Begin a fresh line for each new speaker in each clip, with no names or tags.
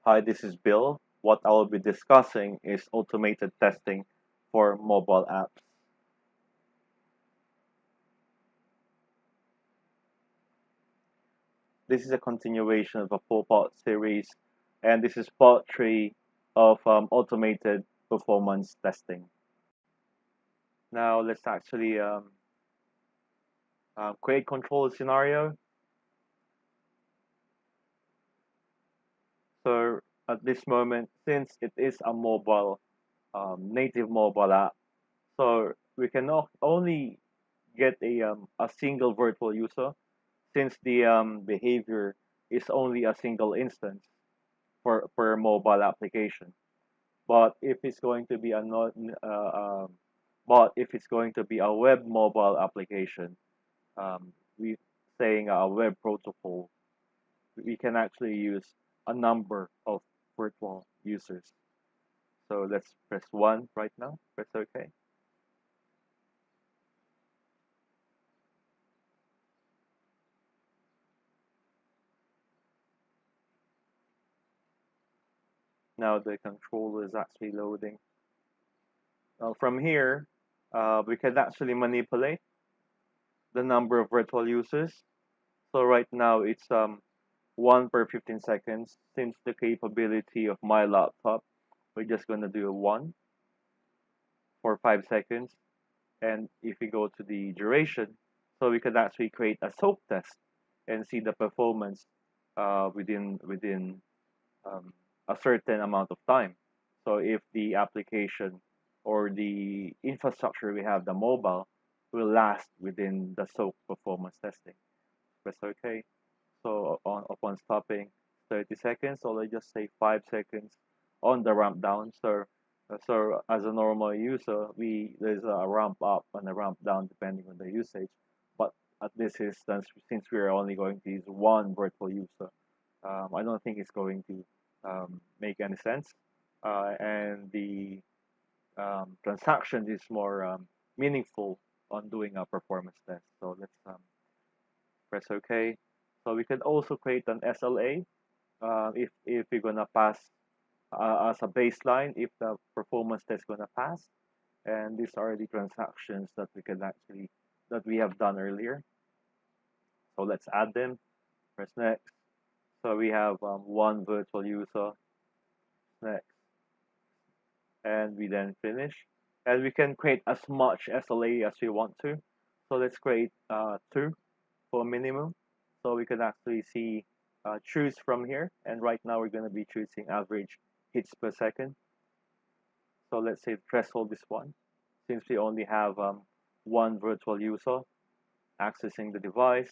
Hi, this is Bill. What I will be discussing is automated testing for mobile apps. This is a continuation of a four-part series, and this is part three of automated performance testing. Now, let's actually create control scenario. So, at this moment, since it is a mobile, native mobile app, so we can only get a single virtual user since the behavior is only a single instance for per mobile application. But if it's going to be a not, but if it's going to be a web mobile application, we saying a web protocol, we can actually use a number of virtual users. So let's press one right now. Press OK. Now the controller is actually loading. From here, we can actually manipulate the number of virtual users. So right now it's 1 per 15 seconds. Since the capability of my laptop, we're just gonna do a 1 for 5 seconds. And if we go to the duration, so we can actually create a soap test and see the performance within a certain amount of time. So if the application or the infrastructure we have, the mobile, will last within the soap performance testing. Press OK. So upon stopping 30 seconds, so let's just say 5 seconds on the ramp down. So as a normal user, there's a ramp up and a ramp down depending on the usage. But at this instance, since we are only going to use one virtual user, I don't think it's going to make any sense. And the transaction is more meaningful on doing a performance test. So let's press OK. So we can also create an SLA if we're gonna pass as a baseline if the performance test gonna pass. And these are the transactions that we have done earlier. So let's add them. Press next. So we have one virtual user. Next, and we then finish. And we can create as much SLA as we want to. So let's create two for minimum. So we can actually see choose from here. And right now we're going to be choosing average hits per second. So let's say threshold is 1. Since we only have one virtual user accessing the device.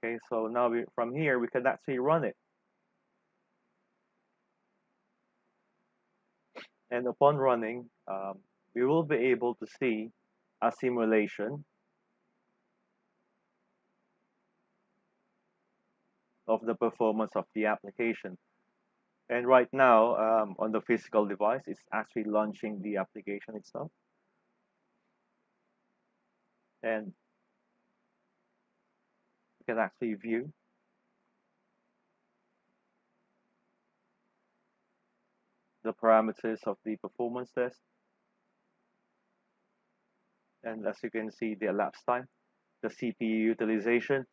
Okay, so now from here we can actually run it. And upon running, we will be able to see a simulation of the performance of the application. And right now, on the physical device, it's actually launching the application itself. And you can actually view the parameters of the performance test. And as you can see, the elapsed time, the CPU utilization,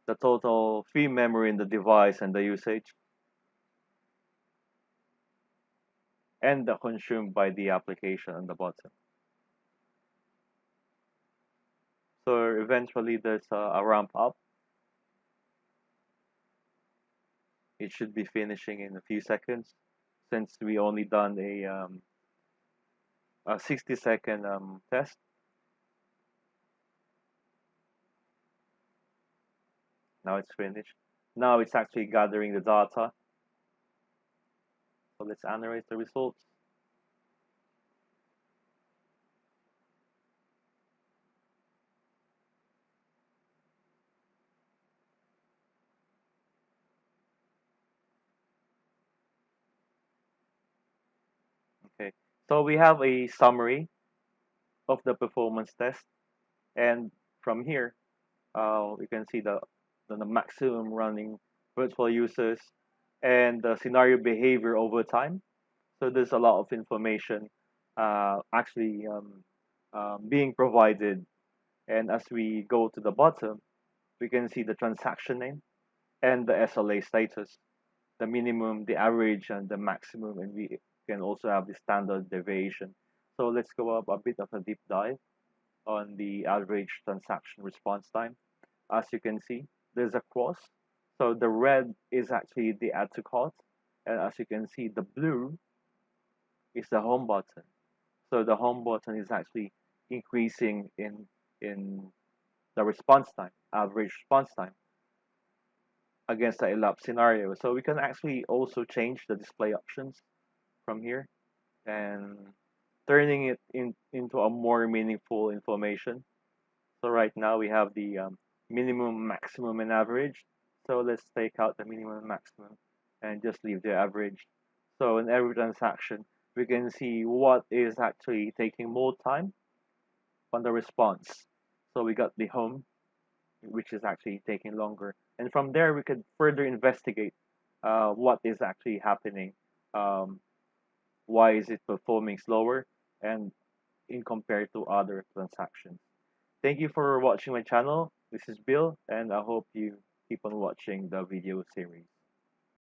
the total free memory in the device and the usage, and the consumed by the application on the bottom. So eventually there's a ramp up. It should be finishing in a few seconds since we only done a 60-second test. Now it's finished. Now it's actually gathering the data. So let's analyze the results. Okay, so we have a summary of the performance test, and from here, we can see the maximum running virtual users and the scenario behavior over time. So there's a lot of information actually being provided. And as we go to the bottom, we can see the transaction name and the SLA status, the minimum, the average, and the maximum, and we can also have the standard deviation. So let's go up a bit of a deep dive on the average transaction response time. As you can see, there's a cross. So the red is actually the add to cart, and as you can see, the blue is the home button. So the home button is actually increasing in the response time, average response time against the elapsed scenario. So we can actually also change the display options from here and turning it into a more meaningful information. So right now we have the minimum, maximum, and average. So let's take out the minimum and maximum and just leave the average. So in every transaction, we can see what is actually taking more time on the response. So we got the home, which is actually taking longer. And from there, we could further investigate what is actually happening. Um, why is it performing slower and in compared to other transactions. Thank you for watching my channel. This is Bill, and I hope you keep on watching the video series.